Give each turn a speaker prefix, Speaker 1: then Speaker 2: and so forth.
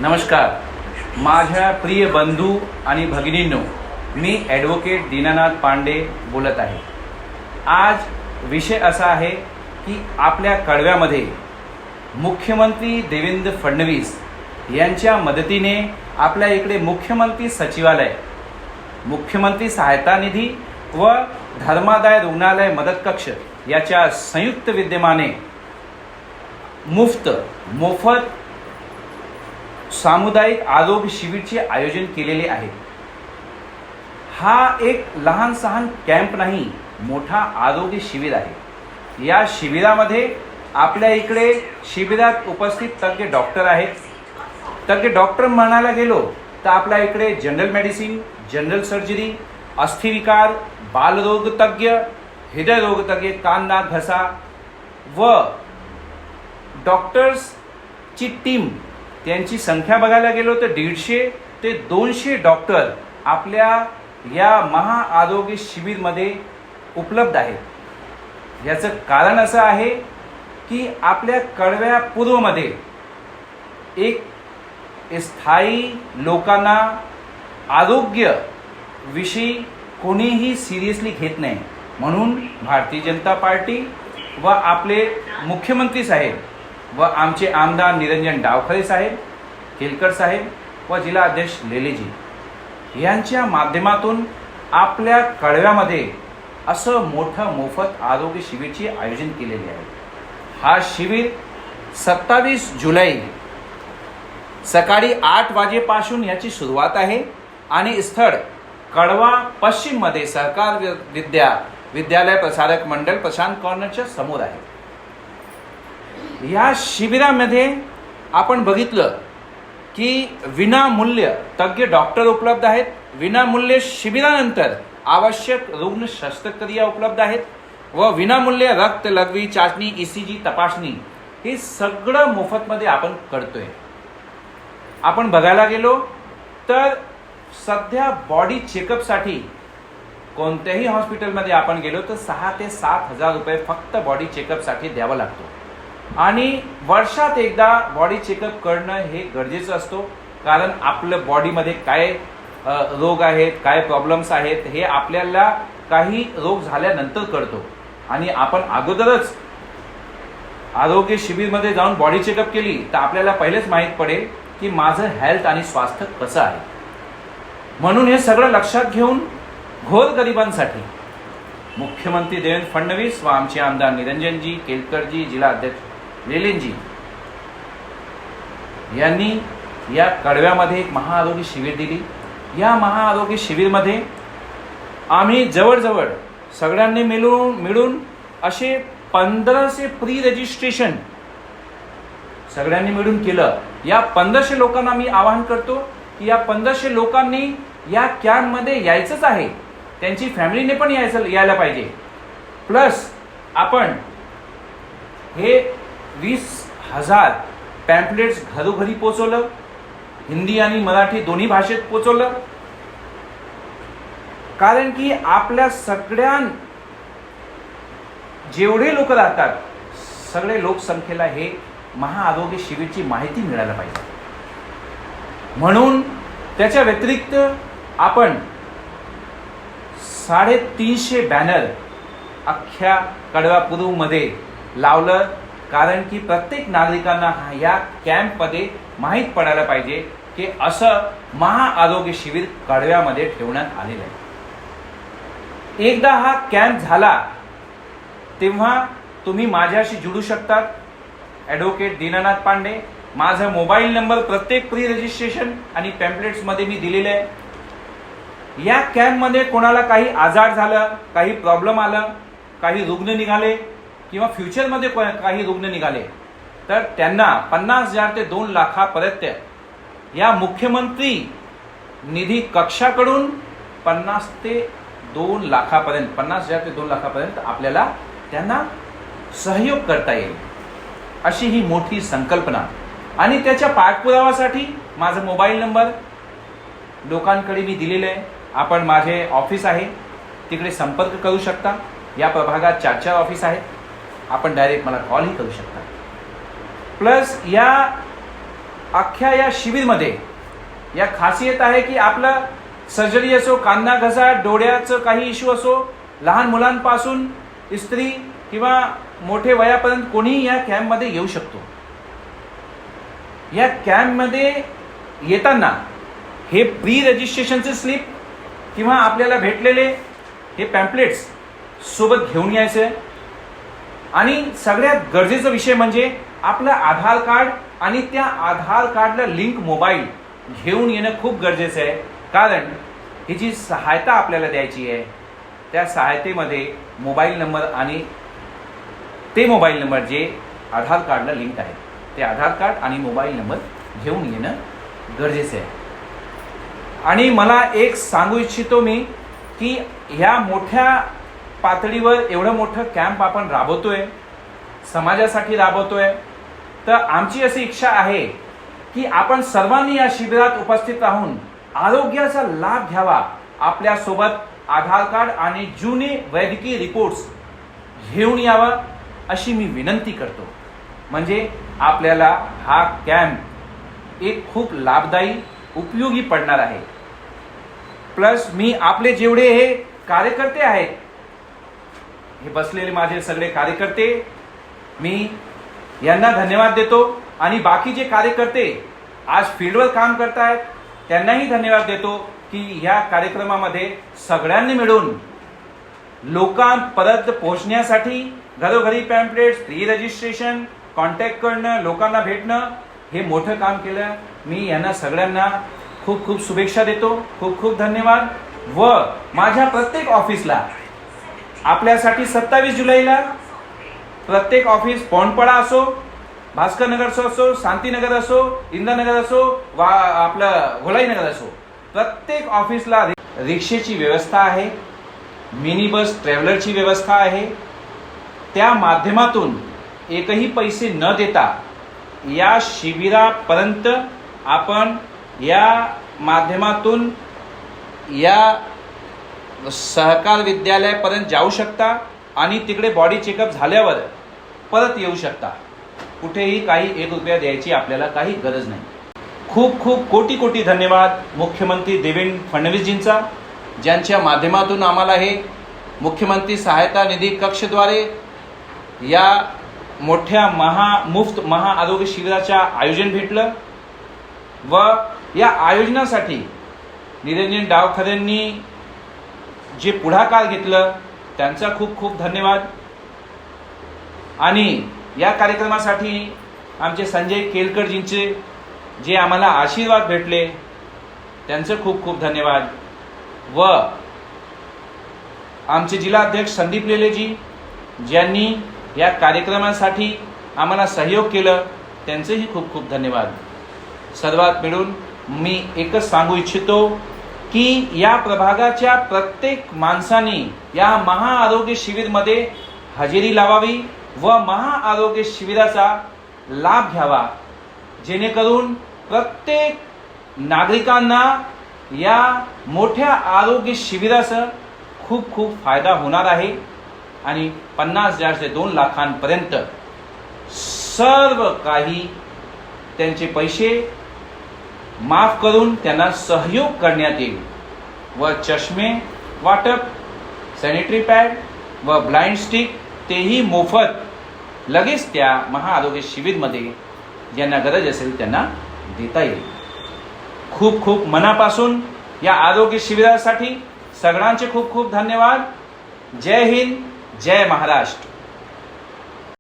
Speaker 1: नमस्कार. माझ्या प्रिय बंधू आणि भगिनींनो, मी ॲडव्होकेट दीनानाथ पांडे बोलत आहे. आज विषय असा आहे की आपल्या कळव्यामध्ये मुख्यमंत्री देवेंद्र फडणवीस यांच्या मदतीने आपल्या इकडे मुख्यमंत्री सचिवालय, मुख्यमंत्री सहायता निधी व धर्मादाय रुग्णालय मदत कक्ष याच्या संयुक्त विद्यमाने मोफत सामुदायिक आरोग्य शिबिरचे आयोजन केलेले आहे. हा एक लहान सहान कॅम्प नाही, मोठा आरोग्य शिबिर आहे. या शिबिरामध्ये आपल्या इकडे शिबिरात उपस्थित तज्ञ डॉक्टर आहेत. तज्ञ डॉक्टर म्हणायला गेलो तर आपल्या इकडे जनरल मेडिसिन, जनरल सर्जरी, अस्थिविकार, बालरोग तज्ञ, हृदयरोग तज्ञ, कान नाक घसा व डॉक्टर्सची टीम, त्यांची संख्या बघायला गेलो तर 150 ते 200 डॉक्टर आपल्या या महाआरोग्य शिबिरमध्ये उपलब्ध आहेत. याचं कारण असं आहे की आपल्या कळव्या पूर्वमध्ये एक स्थायी लोकांना आरोग्यविषयी कोणीही सिरियसली घेत नाही. म्हणून भारतीय जनता पार्टी व आपले मुख्यमंत्री साहेब व आमचे आमदार निरंजन डावखरे साहेब, केलकर साहेब व जिल्हा अध्यक्ष लेलेजी यांच्या माध्यमातून आपल्या कळव्यामध्ये असं मोठं मोफत आरोग्य शिबिरचे आयोजन केलेले आहे. हा शिबिर 27 जुलै सकाळी 8 वाजेपासून याची सुरुवात आहे आणि स्थळ कळवा पश्चिममध्ये सरकार विद्यालय प्रसारक मंडळ प्रशांत कॉर्नरच्या समोर आहे. या शिबिरामध्ये आपण बघितलं की विनामूल्य तज्ञ डॉक्टर उपलब्ध आहेत. विनामूल्य शिबिरानंतर आवश्यक रुग्ण शस्त्रक्रिया उपलब्ध आहेत व विनामूल्य रक्त लघवी चाचणी, ECG तपासणी हे सगळं मोफतमध्ये आपण करतोय. आपण बघायला गेलो तर सध्या बॉडी चेकअपसाठी कोणत्याही हॉस्पिटलमध्ये आपण गेलो तर 6 ते 7 हजार रुपये फक्त बॉडी चेकअपसाठी द्यावा लागतो. आणि वर्षात एकदा बॉडी चेकअप करणं हे गरजेचं असतो. कारण आपलं बॉडीमध्ये काय रोग आहेत, काय प्रॉब्लेम्स आहेत हे आपल्याला काही रोग झाल्यानंतर कळतो. आणि आपण अगोदरच आरोग्य शिबिरमध्ये जाऊन बॉडी चेकअप केली तर आपल्याला पहिलेच माहीत पडेल की माझं हेल्थ आणि स्वास्थ्य कसं आहे. म्हणून हे सगळं लक्षात घेऊन गोरगरिबांसाठी मुख्यमंत्री देवेंद्र फडणवीस व आमचे आमदार निरंजनजी, केलकरजी, जिल्हा अध्यक्ष लेलेंजी यांनी या कळव्यामध्ये एक महाआरोग्य शिबिर दिली. या महाआरोग्य शिबिरमध्ये आम्ही जवळजवळ सगळ्यांनी मिळून असे 1500 प्री रजिस्ट्रेशन सगळ्यांनी मिळून केलं. या 1500 लोकांना मी आवाहन करतो की या 1500 लोकांनी या कॅम्पमध्ये यायचंच आहे. त्यांची फॅमिलीने पण यायला पाहिजे. प्लस आपण हे 20,000 पॅम्पलेट्स घरोघरी पोचवलं, हिंदी आणि मराठी दोन्ही भाषेत पोचवलं. कारण की आपल्या जेवढे लोक राहतात सगळे लोकसंख्येला हे महाआरोग्य शिबिरची माहिती मिळायला पाहिजे. म्हणून त्याच्या व्यतिरिक्त आपण 350 बॅनर अख्ख्या कळवा पूर्वमध्ये लावलं. कारण की प्रत्येक नागरिकांना या कॅम्पमध्ये माहीत पडायला पाहिजे की असं महाआरोग्य शिबिर कळव्यामध्ये ठेवण्यात आलेलं आहे. एकदा हा कॅम्प झाला तेव्हा तुम्ही माझ्याशी जुळू शकतात. ॲडव्होकेट दीनानाथ पांडे, माझा मोबाईल नंबर प्रत्येक प्री रजिस्ट्रेशन आणि पॅम्पलेट्समध्ये मी दिलेले आहे. या कॅम्पमध्ये कोणाला काही आजार झालं, काही प्रॉब्लेम आलं, काही रुग्ण निघाले किंवा फ्युचरमध्ये काही रुग्ण निघाले तर त्यांना 50,000 ते 2 लाखापर्यंत या मुख्यमंत्री निधी कक्षाकडून 50,000 ते 2 लाखापर्यंत आपल्याला त्यांना सहयोग करता येईल अशी ही मोठी संकल्पना. आणि त्याच्या पाठपुरावासाठी माझा मोबाईल नंबर लोकांकडे मी दिलेला आहे. आपण माझे ऑफिस आहे तिकडे संपर्क करू शकता. या प्रभागात 4 ऑफिस आहेत. आपण डायरेक्ट मला कॉलही करू शकता. प्लस या अख्ख्या या शिबिरमध्ये या खासियत आहे की आपलं सर्जरी असो, कांदा घसा, डोळ्याचं काही इश्यू असो, लहान मुलांपासून स्त्री किंवा मोठे वयापर्यंत कोणीही या कॅम्पमध्ये येऊ शकतो. या कॅम्पमध्ये येताना हे प्री रजिस्ट्रेशनचे स्लिप किंवा आपल्याला भेटलेले हे पॅम्पलेट्स सोबत घेऊन यायचं. आणि सगळ्यात गरजेचा विषय म्हणजे आपलं आधार कार्ड आणि त्या आधार कार्डला लिंक मोबाईल घेऊन येणं खूप गरजेचं आहे. कारण ही जी सहायता आपल्याला द्यायची आहे त्या सहायतेमध्ये मोबाईल नंबर आणि ते मोबाईल नंबर जे आधार कार्डला लिंक आहे ते आधार कार्ड आणि मोबाईल नंबर घेऊन येणं गरजेचं आहे. आणि मला एक सांगू इच्छितो मी की ह्या मोठ्या पातळीवर एवढं मोठं कॅम्प आपण राबवतोय, समाजासाठी राबवतोय, तर आमची अशी इच्छा आहे की आपण सर्वांनी या शिबिरात उपस्थित राहून आरोग्याचा लाभ घ्यावा. आपल्या सोबत आधार कार्ड आणि जुने वैद्यकीय रिपोर्ट्स घेऊन यावा अशी मी विनंती करतो. म्हणजे आपल्याला हा कॅम्प एक खूप लाभदायी उपयोगी पडणार आहे. प्लस मी आपले जेवढे हे कार्यकर्ते आहेत, हे बसलेले माझे सगळे कार्यकर्ते, मी यांना धन्यवाद देतो. आणि बाकी जे कार्यकर्ते आज फील्डवर काम करतायत त्यांनाही धन्यवाद देतो की ह्या कार्यक्रमामध्ये सगळ्यांनी मिळून लोकांपर्यंत पोहोचण्यासाठी घरोघरी पॅम्पलेट्स, प्री रजिस्ट्रेशन, कॉन्टॅक्ट करणं, लोकांना भेटणं, हे मोठं काम केलं. मी यांना सगळ्यांना खूप खूप शुभेच्छा देतो. खूप खूप धन्यवाद. व माझ्या प्रत्येक ऑफिसला आपल्यासाठी 27 जुलैला प्रत्येक ऑफिस पौंडपाडा असो, भास्कर नगर असो, शांतीनगर असो, इंद्रनगर असो, आपलं गोलाईनगर असो, प्रत्येक ऑफिसला रिक्षेची व्यवस्था आहे, मिनी बस ट्रॅव्हलरची व्यवस्था आहे. त्या माध्यमातून एकही पैसे न देता या शिबिरापर्यंत आपण या माध्यमातून या सहकार विद्यालयापर्यंत जाऊ शकता आणि तिकडे बॉडी चेकअप झाल्यावर परत येऊ शकता. कुठेही काही 1 रुपया द्यायची आपल्याला काही गरज नाही. खूप खूप कोटी कोटी धन्यवाद मुख्यमंत्री देवेंद्र फडणवीसजींचा, ज्यांच्या माध्यमातून आम्हाला हे मुख्यमंत्री सहायता निधी कक्षद्वारे या मोठ्या मुफ्त महाआरोग्य शिबिराचं आयोजन भेटलं. व या आयोजनासाठी निरंजन डावखरेंनी जे पुढाकार घेतलं त्यांचा खूप खूप धन्यवाद. आणि या कार्यक्रमासाठी आमचे संजय केलकरजींचे जे आम्हाला आशीर्वाद भेटले त्यांचं खूप खूप धन्यवाद. व आमचे जिल्हाध्यक्ष संदीप लेलेजी ज्यांनी या कार्यक्रमासाठी आम्हाला सहयोग केलं त्यांचेही खूप खूप धन्यवाद. सर्वात मिळून मी एकच सांगू इच्छितो की या प्रभागाच्या प्रत्येक माणसाने या महाआरोग्य शिबिरमध्ये हजेरी लावावी व महाआरोग्य शिबिराचा लाभ घ्यावा, जेणेकरून प्रत्येक नागरिकांना या मोठ्या आरोग्य शिबिराचा खूप खूप फायदा होणार आहे. आणि 50,000 ते 2 लाखांपर्यंत सर्व काही त्यांचे पैसे माफ करून त्यांना सहयोग करण्यात येईल. व चष्मे वाटप, सॅनिटरी पॅड व ब्लाइंड स्टिक तेही मोफत लगेच त्या महाआरोग्य शिबिरमध्ये ज्यांना गरज असेल त्यांना देता येईल. खूप खूप मनापासून या आरोग्य शिबिरासाठी सगळ्यांचे खूप खूप धन्यवाद. जय हिंद, जय महाराष्ट्र.